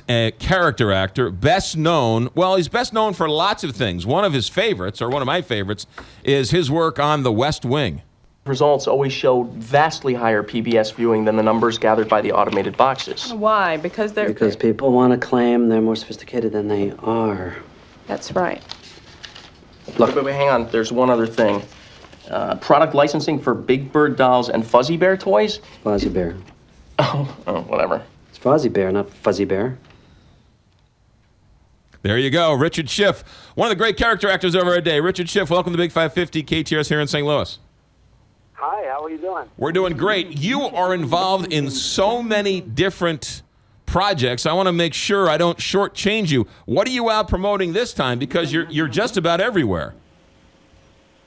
a character actor, best known, well, he's best known for lots of things. One of his favorites, or one of my favorites, is his work on The West Wing. Results always showed vastly higher PBS viewing than the numbers gathered by the automated boxes. Why? Because people want to claim they're more sophisticated than they are. That's right. Look, wait, hang on. There's one other thing. Product licensing for Big Bird dolls and Fuzzy Bear toys? Fuzzy Bear. Oh, whatever. It's Fuzzy Bear, not Fuzzy Bear. There you go. Richard Schiff, one of the great character actors over our day. Richard Schiff, welcome to Big 550 KTRS here in St. Louis. Hi, how are you doing? We're doing great. You are involved in so many different projects. I want to make sure I don't shortchange you. What are you out promoting this time? Because you're just about everywhere.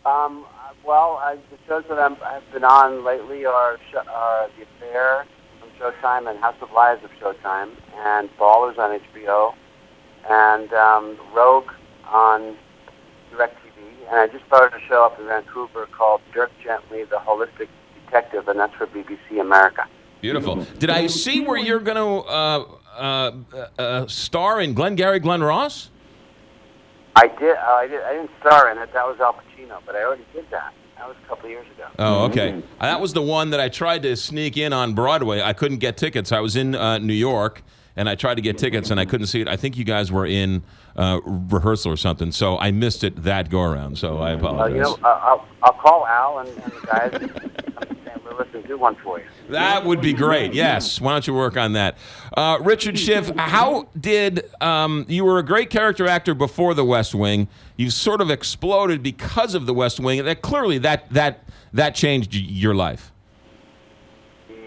The shows that I've been on lately are The Affair from Showtime and House of Lies of Showtime, and Ballers on HBO, and Rogue on DirecTV. And I just started a show up in Vancouver called Dirk Gently, the Holistic Detective, and that's for BBC America. Beautiful. Did I see where you're going to star in Glengarry Glen Ross? I did. I didn't star in it. That was Al Pacino, but I already did that. That was a couple of years ago. Oh, okay. That was the one that I tried to sneak in on Broadway. I couldn't get tickets. I was in New York, and I tried to get tickets, and I couldn't see it. I think you guys were in rehearsal or something, so I missed it that go-around, so I apologize. I'll call Al and the guys come to St. Louis and do one for you. That would be great, yes. Why don't you work on that? Richard Schiff, how did you were a great character actor before The West Wing. You sort of exploded because of The West Wing. That clearly that changed your life.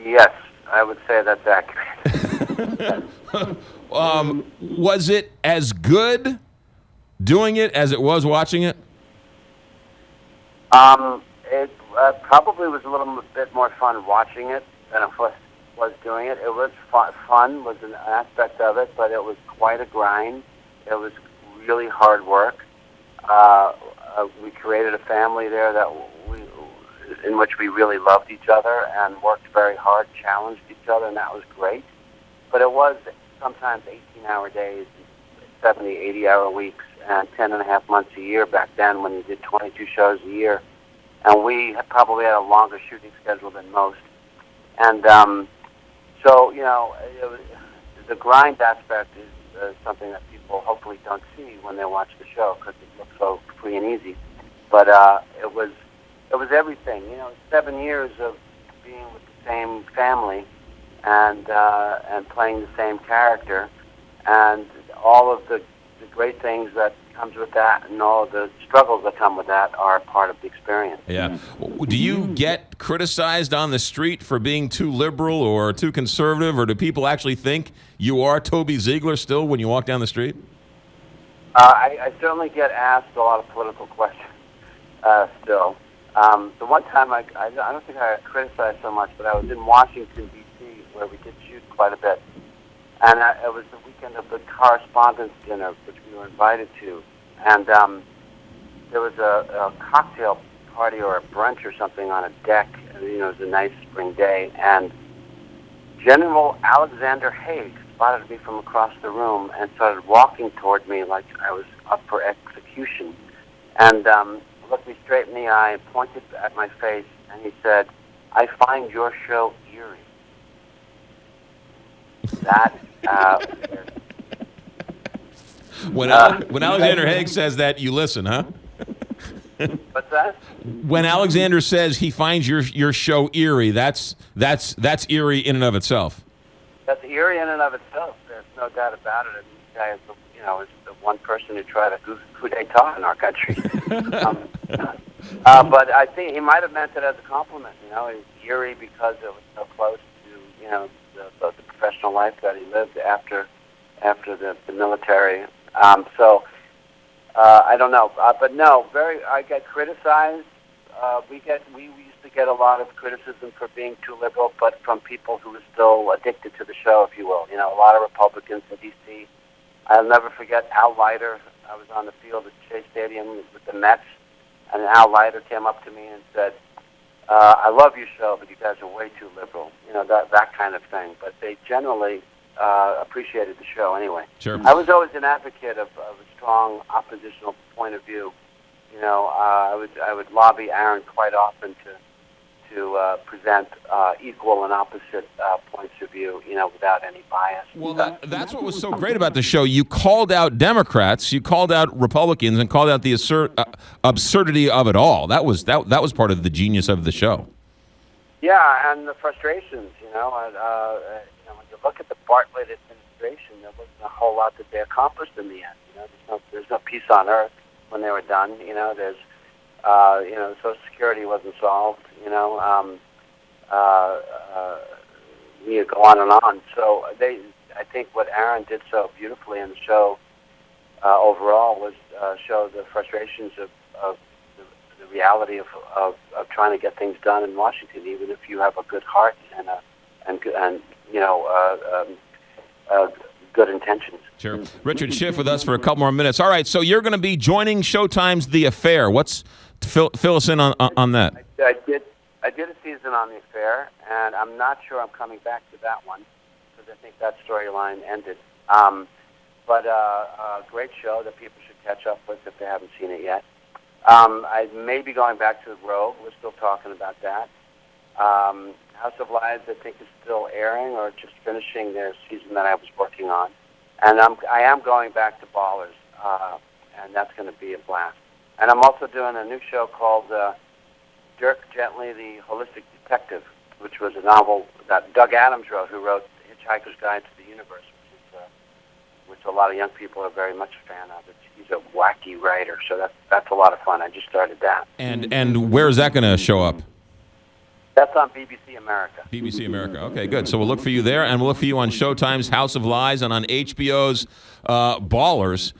Yes, I would say that's accurate. Was it as good doing it as it was watching it? It probably was a little bit more fun watching it than it was doing it. It was fun was an aspect of it, but it was quite a grind. It was really hard work. We created a family there in which we really loved each other and worked very hard, challenged each other, and that was great. But it was sometimes 18-hour days, 70, 80-hour weeks, and 10 and a half months a year back then when you did 22 shows a year. And we probably had a longer shooting schedule than most. And so, the grind aspect is something that people hopefully don't see when they watch the show because it looks so free and easy. But it was everything. 7 years of being with the same family and playing the same character, and all of the great things that comes with that, and all of the struggles that come with that are part of the experience. Yeah. Do you get criticized on the street for being too liberal or too conservative, or do people actually think you are Toby Ziegler still when you walk down the street? I certainly get asked a lot of political questions still. The one time I don't think I got criticized so much, but I was in Washington, D.C., where we did shoot quite a bit. And it was the weekend of the correspondence dinner, which we were invited to. And there was a cocktail party or a brunch or something on a deck. It was a nice spring day. And General Alexander Haig spotted me from across the room and started walking toward me like I was up for execution. And looked me straight in the eye, pointed at my face, and he said, "I find your show eerie." That when Alexander Haig says that, you listen, huh? What's that? When Alexander says he finds your show eerie, that's eerie in and of itself. That's eerie in and of itself. There's no doubt about it. And this guy is the one person who tried a coup d'etat in our country. But I think he might have meant it as a compliment. He's eerie because it was so close to the professional life that he lived after the military. I don't know, but no, I get criticized. We used to get a lot of criticism for being too liberal, but from people who were still addicted to the show, if you will. A lot of Republicans in D.C. I'll never forget Al Leiter. I was on the field at Shea Stadium with the Mets, and Al Leiter came up to me and said, "I love your show, but you guys are way too liberal." That kind of thing. But they generally appreciated the show anyway. Sure. I was always an advocate of a strong oppositional point of view. I would lobby Aaron quite often to present equal and opposite points of view, without any bias. Well, that's what was so great about the show. You called out Democrats, you called out Republicans, and called out the absurdity of it all. That was part of the genius of the show. Yeah, and the frustrations. When you look at the Bartlett administration, there wasn't a whole lot that they accomplished in the end. There's no peace on earth when they were done. There's Social Security wasn't solved. You go on and on. So I think what Aaron did so beautifully in the show overall was show the frustrations of the reality of trying to get things done in Washington, even if you have a good heart and good intentions. Sure. Richard Schiff with us for a couple more minutes. All right, so you're going to be joining Showtime's The Affair. Fill us in on that. I did a season on The Affair, and I'm not sure I'm coming back to that one because I think that storyline ended. But a great show that people should catch up with if they haven't seen it yet. I may be going back to Rogue. We're still talking about that. House of Lies, I think, is still airing or just finishing their season that I was working on. And I am going back to Ballers, and that's going to be a blast. And I'm also doing a new show called Dirk Gently, the Holistic Detective, which was a novel that Doug Adams wrote, who wrote Hitchhiker's Guide to the Universe, which a lot of young people are very much a fan of. He's a wacky writer, so that's a lot of fun. I just started that. And where is that going to show up? That's on BBC America. BBC America. Okay, good. So we'll look for you there, and we'll look for you on Showtime's House of Lies and on HBO's Ballers.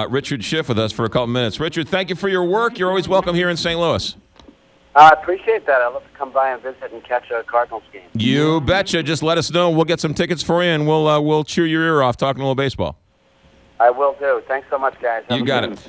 Richard Schiff with us for a couple minutes. Richard, thank you for your work. You're always welcome here in St. Louis. I appreciate that. I'd love to come by and visit and catch a Cardinals game. You betcha. Just let us know. We'll get some tickets for you, and we'll cheer your ear off talking a little baseball. I will do. Thanks so much, guys. You got it.